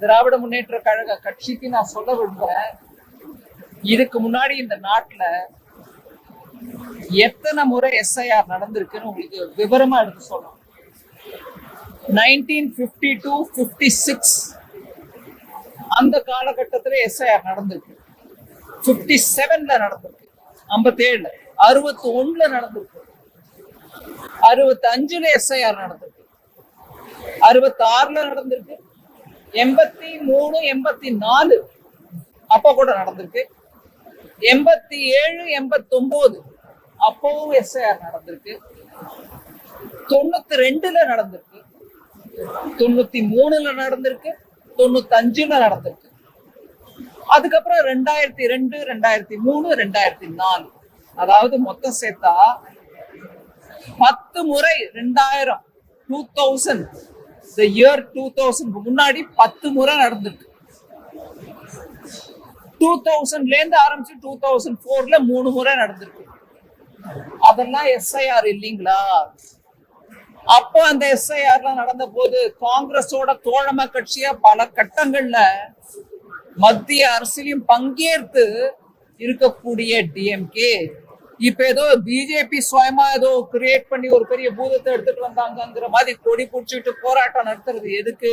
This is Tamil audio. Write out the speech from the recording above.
திராவிட முன்னேற்ற கழக கட்சிக்கு நான் சொல்ல விரும்புறேன், இதுக்கு முன்னாடி இந்த நாட்டுல எத்தனை முறை எஸ்ஐஆர் நடந்திருக்குன்னு உங்களுக்கு விவரமா எடுத்து சொல்லணும். 1952-56 அந்த காலகட்டத்தில் எஸ்ஐஆர் நடந்திருக்கு. 57ல நடந்திருக்கு, 57ல, 61ல நடந்திருக்கு, 65ல எஸ்ஐஆர் நடந்திருக்கு, 66ல நடந்திருக்கு, 83, 84 அப்ப கூட நடந்திருக்கு, 87, 89 அப்பவும் எஸ்ஐஆர் நடந்திருக்கு, 92ல நடந்திருக்கு, 93ல நடந்திருக்கு, 95ல நடந்திருக்கு. அதுக்கப்புறம் 2002, 2003, 2004, அதாவது மொத்தம் சேர்த்தா 10 முறை 2000 the year 2000 முன்னாடி 10 முறை நடந்திருக்கு. 2000ல இருந்து ஆரம்பிச்சு 2004ல 3 முறை நடந்திருக்கு. அதெல்லாம் எஸ்ஐஆர் இல்லீங்களா? அப்போ அந்த எஸ்ஐஆர்லாம் நடந்த போது காங்கிரஸோட தோழமை கட்சியா பல கட்டங்கள்ல மத்திய அரசியலையும் பங்கேற்று இருக்கக்கூடிய டிஎம்கே இப்ப ஏதோ பிஜேபி சுயமா ஏதோ கிரியேட் பண்ணி ஒரு பெரிய பூதத்தை எடுத்துட்டு வந்தாங்கிற மாதிரி கொடி பிடிச்சிட்டு போராட்டம் நடத்துறது எதுக்கு?